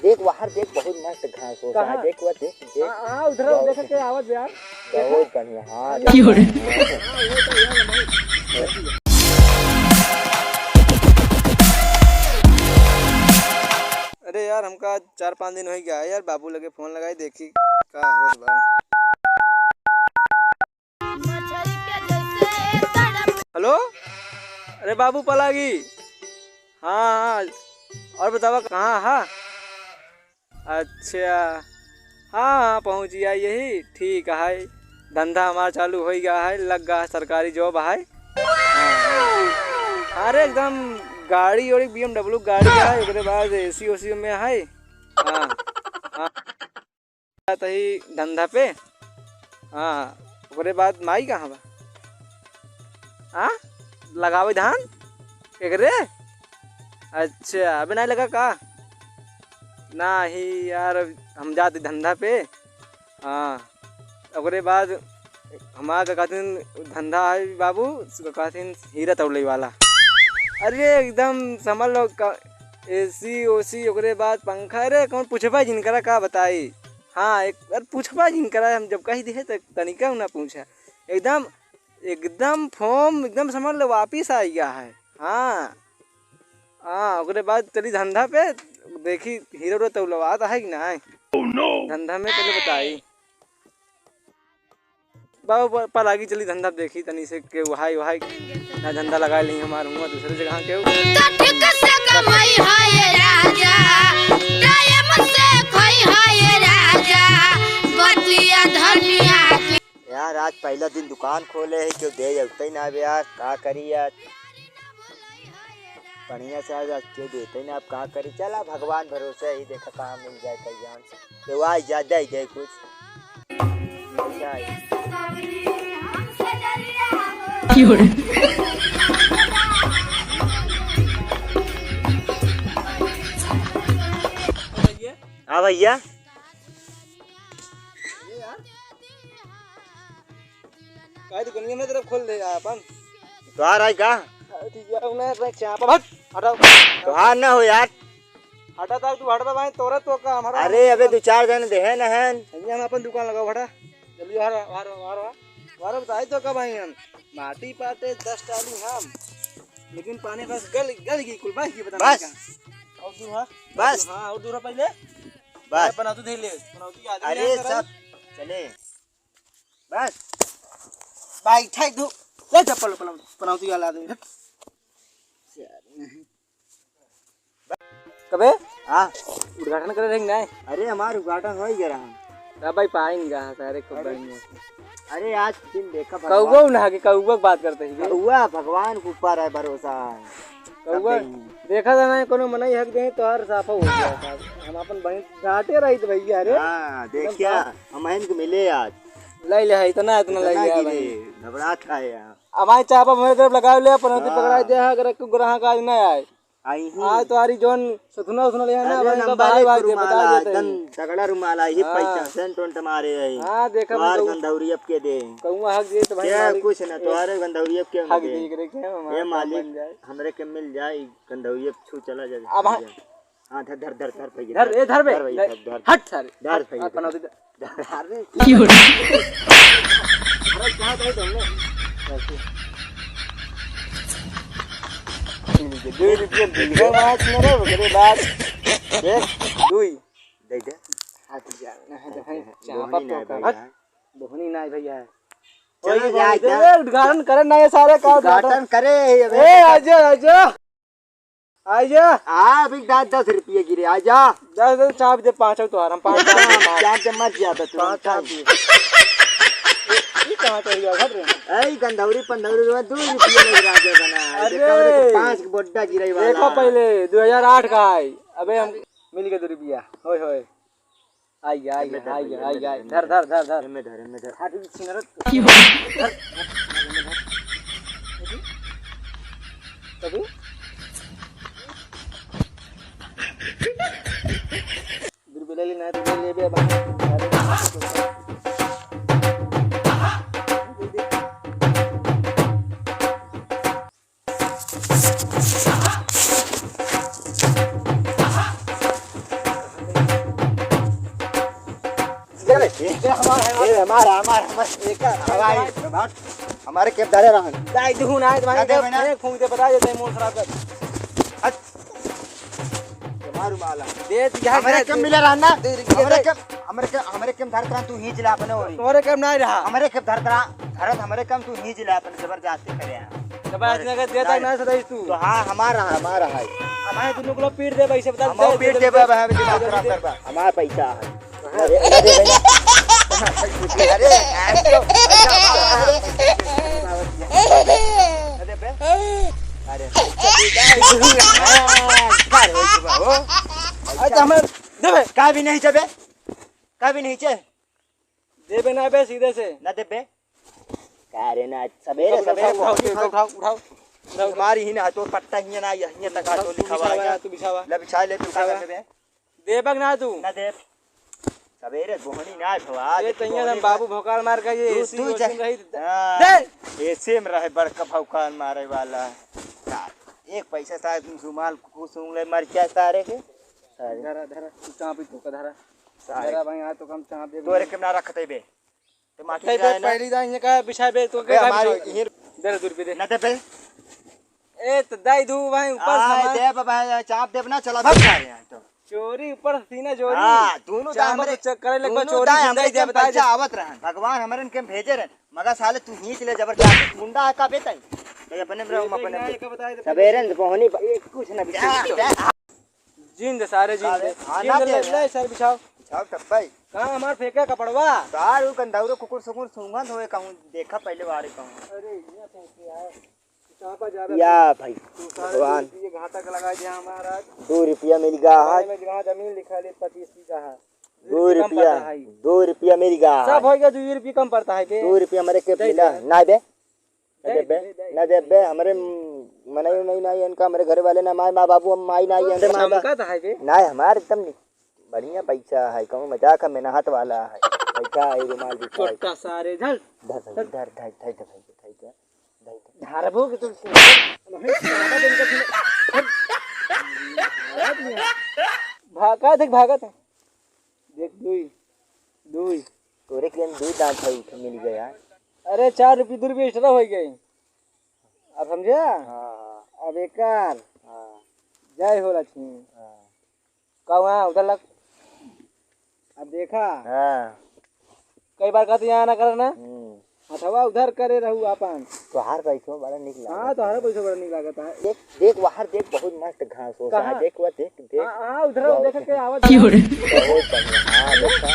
देख बाहर देख, बहुत मस्त घास होता है। देख वो देख देख। हां उधर देख के आवाज यार बहुत बढ़िया। हां अरे यार हमका 4-5 दिन हो गया है यार, बाबू लगे फोन लगाई देखी का होत बा। हेलो, अरे बाबू पलागी। हाँ और बतावा कहाँ? हाँ अच्छा, हाँ पहुँच गया, यही ठीक है। धंधा हमारा चालू हो गया है, लग गया सरकारी जॉब है। अरे एकदम गाड़ी और BMW गाड़ी है, उसके बाद AC ओसी में है। हाँ हाँ तही धंधा पे। हाँ उसके बाद माई कहाँ बा? हाँ लगावे धान एकरे? अच्छा अबे नहीं लगा का? नहीं यार हम जाते धंधा पे। हाँ उसके बाद हमारा कहते धंधा है बाबू, कहते हीरा तौले वाला। अरे एकदम समझ लो AC ओसी ओकरे बाद पंखा। अरे कौन पूछबा जिनकरा का बताई। हाँ एक बार पूछबा जिनकरा, हम जब कही दिए तो तनिका ना पूछा। एकदम एकदम फॉर्म एकदम समझ लो वापिस आ गया है। हाँ हाँ उसके बाद चली धंधा पे, देखी हीरो तौलवाता है कि ना धंधा में, पहले बताई बाबू पलागी चली धंधा देखी तनी से के वहाई वहाई ना धंधा लगा ली हमार हुआ दूसरे जगह के यार। आज पहला दिन दुकान खोले है, क्यों दे जाते ना यार, का करी यार। बढ़िया से आज क्यों देते ना, आप का करी। चला भगवान भरोसे ही, देखा कहाँ मिल जाए कल्याण से। तो आज ज्यादा ही जाए कुछ हाँ भैया। दुनिया में तरफ खोल दे अपन तो आ रहा है का? तो ना हो यार, हटा था तू, हटा भाई तोरा तो का हमारा। अरे अबे 2-4 जन दे है नहन, हम अपन दुकान लगाओ, हटा जल्दी वार बताई तो का भाई। हम माटी पाटे 10 टाली हम, लेकिन पानी बस गल गई कुल बस ये बता बस और दूर है बस। हां और दूर पहले बस बना तो दे ले बनाओ आदमी। अरे सब चले बस भाई ठीक दो ले चप्पल बनाओ तो वाला आदमी कबे। हाँ उद्घाटन करे रहेंगे ना? अरे हमारा उद्घाटन हो ही गया रहा भाई पाएंगे सारे खूब। अरे आज दिन देखा कौवा ना के कौवा बात करते हैं। कौवा भगवान के ऊपर है भरोसा। कौवा देखा था ना कोनो मनाई हक दे तो हर साफा हो गया साहब। हम अपन बहन डांटे रही तो भैया। अरे हां देखिए हम बहन को मिले आज, ले ले इतना इतना ले गया भाई, घबराहट है यार। हमारे चापा मेरे तरफ लगा ले, पनौती पकड़ा दे अगर ग्राहक आज ना आए आई आज तो आरी जोन सुथना उसना ले ना भाई का भाई भाई दे बता देते एकदम तगड़ा रुमाल है ये पैसा सेंट टोंट मारे है। हां देखा मैं गंधौरी अब के दे कहूं हक दे तो भाई क्या कुछ ना तुम्हारे गंधौरी अब के हक दे करे के ये मालिक हमरे के मिल जाए गंधौरी अब छू चला जाए। अब हां धर धर धर धर पैसा धर ए धर बे हट सारे धर पैसा पनौती अरे की हो अरे कहां गए तुमने दुई रुपया बिघा माछ मेरे ओकरे बाद देख दुई दे दे हाथ जा ना है तो भाई चापा तो का दोहनी ना भैया। चलो जा उद्घाटन करे ना ये सारे का उद्घाटन करे। ए आजा आजा आजा हां अभी 10 रुपये गिरे आजा 10 चाप दे 5 तो हम 5 चाप दे मत ज्यादा तू 5 कहाँ तो गया घट रहे ऐ गंधौरी पंधौरी में 2 रुपये लग राजा बना। अरे 5 बोड्डा गिरई वाला देखो पहले 2008 का है। अबे हम मिल गए 2 रुपया होय होय आई गया धर धर धर धर में धर हाथ सिंगरत तभी दुर्बेला लेना तो ले बे बा हमारा एक हमारे के धरे रहन दाई दुहु ना ना दे बना। भाई फूंक दे बता देते मोन खराब कर मारू माला दे दिया हमारे के मिले रहन ना हमारे के धरतरा तू हिंच ला अपने ओरी तोरे कब नहीं रहा हमारे के धरतरा धरत हमारे कम तू हिंच ला अपने जबरदस्ती करे जबरदस्ती अगर देता ना सदाई तू तो हां हमारा है हमारे दोनों को पीट दे भाई से बता हम पीट दे बा हम दिमाग खराब कर बा हमारा पैसा है अरे अरे बे अरे अच्छा हमें देबे का भी नहीं चबे का भी नहीं चे देबे ना बे सीधे से ना देबे का रे ना सवेरे उठाओ हमारी ही ना तो पट्टा ही ना ये तक आ तो लिखा तू बिछावा ले बिछा ले तू का देबे देबक ना तू ना दे सवेरे बोहनी ना भवा ये तैया हम बाबू भोकाल मार के ये एसी तू वोसी रही दे एसी में रहे बड़का भौकाल मारे वाला एक पैसा शायद रुमाल को सूंघ ले मर क्या सारे के धरा तू चाप ही तो धरा धरा भाई आ तो कम चाप दे तोरे के ना रखते बे तो माटी ते जाए ना पहली दा ये का बिछा बे तो बे हमारी ये दे 2 रुपए दे ना दे बे ए तो दाई दू भाई ऊपर सामान दे बाबा चाप दे ना चला भाग जा रहे हैं तो चोरी ऊपर सीना चोरी हां दोनों दा हमरे चेक करे लग दोनों चोरी दा जिंदा हमरे दे के बता पैसा आवत रहन भगवान हमरन के भेजे रहन मगर साले तू खींच ले जबरदस्ती मुंडा है का बेटा तो अपने अपने सवेरे बोहनी कुछ ना बिछा जिंद सारे जिंद ले सर बिछाओ छाव टप्पई कहां हमार फेंका कपड़वा तार उ कंदाउरो कुकुर सुकुर सूंघत होए कहूं देखा पहले बारे कहूं अरे इतना फेंके आए चापा जा या भाई भगवान ये घाटा का लगा दिया हमारा 2 रुपया मिल गया आज में जहां जमीन लिखा ले 25 का है 2 रुपया मिल गया सब हो गया 2 रुपये कम पड़ता है के 2 रुपया हमारे के मिला ना दे ना दे बे हमारे मनाई नहीं इनका हमारे घर वाले ना माई माँ बाबू हम माई नहीं है चमकत है के ना हमारे एकदम बढ़िया पैसा है कहूं मजाक में मेहनत वाला है पैसा है रुमाल भी छोटा सारे धर धर धर धर धारबो के तुम भागा देख देख दुई तोरे के 2 दांत है उठ मिल गया अरे 4 रुपये 2 रुपये एक्स्ट्रा हो गए अब समझा हां अब एकार हां जय हो लक्ष्मी हां कहाँ उधर लग अब देखा हां कई बार कहते यहाँ ना करना अथवा उधर करे रहू अपन तो हर पैसों बड़ा निकला हाँ तो हर पैसा बड़ा नहीं लगता है देख देख बाहर देख बहुत मस्त घास हो रहा है देख वो देख हाँ उधर देख के आवाज बहुत बढ़िया हां देखा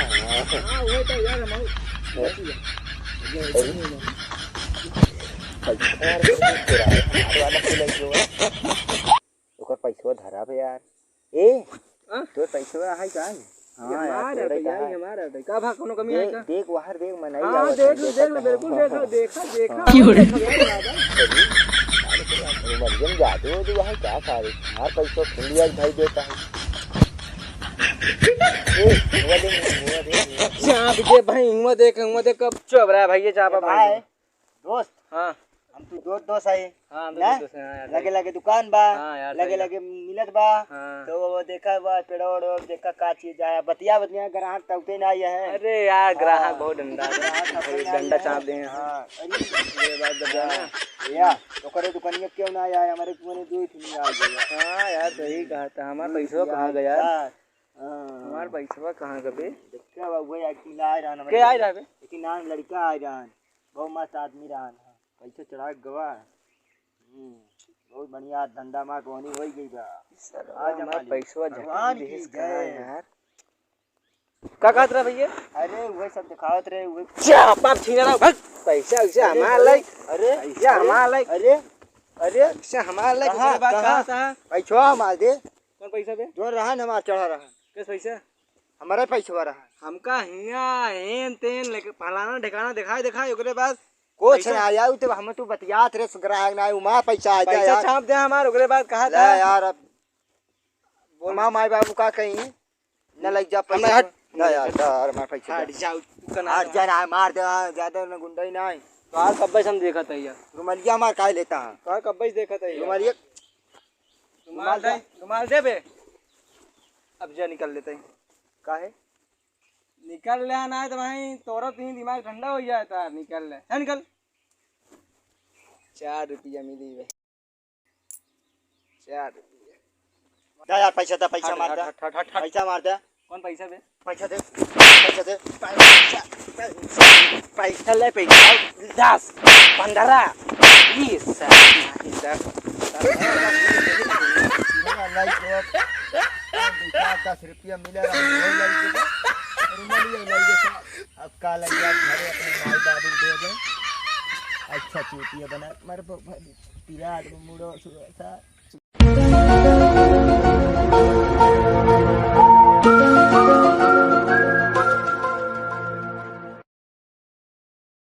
हाँ वो तो यार हम ओकर पैसा धरा बे यार ए तोर पैसा है का हां यार हमारा का भा कोनो कमी है का देख बाहर देख मनाई हां देख बिल्कुल देखा मरियम जादू जो है क्या सारे हमार पैसा इंडिया भाई देता है चाप दे भाई हुआ देख कब चुप रहा भाई ये चापा भाई दोस्त हां हम तू दोस्त है हां दोस्त लगे लगे दुकान बा हाँ लगे लगे मिलत बा हाँ। तो वो देखा बा पेड़ोड़ देखा का चीज आया बतिया ग्राहक तौते ना आया है अरे यार ग्राहक बहुत डंडा चाप दे हां ये बात दबा ना या तो करे दुकानिया क्यों ना आया हमारे दुकान दो ही नहीं आ गया हां यार सही कहा था हमारा पैसा कहां गया हां हमारा पैसा कहां गए देखा बा वो एक मिला रहा के आ रहा है लेकिन नाम लड़का आ रहा बहुत मस्त आदमी रहा पैसा चढ़ा गवा बहुत बढ़िया धंधा मार कोनी हो गई बा आज हमारा पैसा भगवान की जय यार का कहत रहा भैया अरे वो सब दिखावत रहे वो चापा छीना रहा भाग पैसा उसे हमारा लाइक अरे पैसा हमारा लाइक अरे पैसा हमारा लाइक कहाँ, बात कहाँ? कहां था पैसा मार दे कौन पैसा बे जो रहा न हमारा चढ़ा रहा किस पैसा हमारा पैसा रहा हमका हिया हेन तेन लेके फलाना ठिकाना दिखाई ओकरे बाद कुछ ना आया तो हम तू बतियात रे ग्राहक ना उमा पैसा आ जाए पैसा छाप दे हमार ओकरे बाद कहा ले था यार अब बोल माई बाबू का कहीं न लग जा पैसा हट ना यार यार मार पैसा हट जाओ हट जा ना मार दे ज्यादा न गुंडा ही नहीं तो आज कब हम देखा था यार रुमालिया मार काहे लेता है तो कब देखा था यार रुमालिया रुमाल दे बे अब जा निकल लेते हैं काहे निकल ले ना तो भाई तोरा तो ही दिमाग ठंडा हो जाता है। निकल ले, चल निकल। 4 रुपया मिली भाई, 4 रुपया। जा यार पैसा दे, पैसा मार दे, हट, हट, हट, हट। पैसा मार दे, कौन पैसा दे? पैसा दे, पैसा दे, पैसा ले, पैसा 10, 15, 20, 10 रुपया मिला अब का लग गया घरे अपने माई बाबू दे दे। अच्छा चूतिया बना मर पिराट मुड़ो सुरसा